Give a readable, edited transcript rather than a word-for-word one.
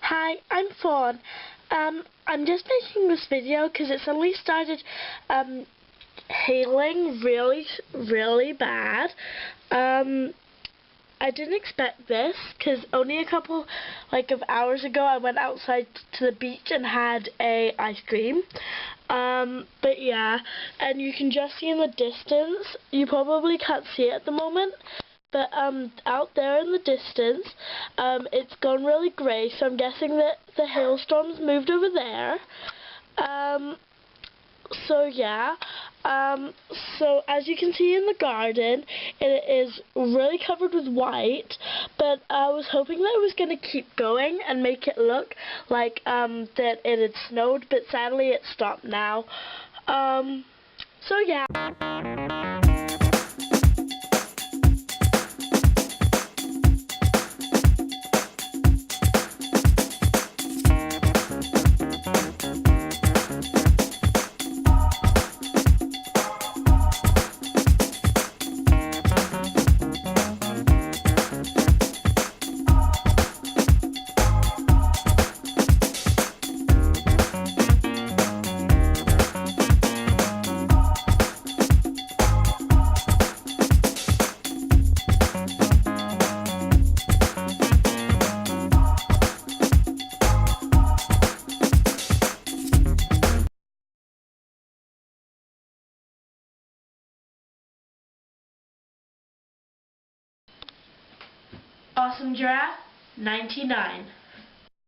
Hi, I'm Fawn. I'm just making this video because it's only started hailing really bad. I didn't expect this because only a couple of hours ago I went outside to the beach and had a ice cream. But yeah, and you can just see in the distance, you probably can't see it at the moment, but out there in the distance, it's gone really grey, so I'm guessing that the hailstorm's moved over there. So yeah, so as you can see in the garden, it is really covered with white, but I was hoping that it was going to keep going and make it look like that it had snowed, but sadly it stopped now. So yeah. Awesome Giraffe, 99.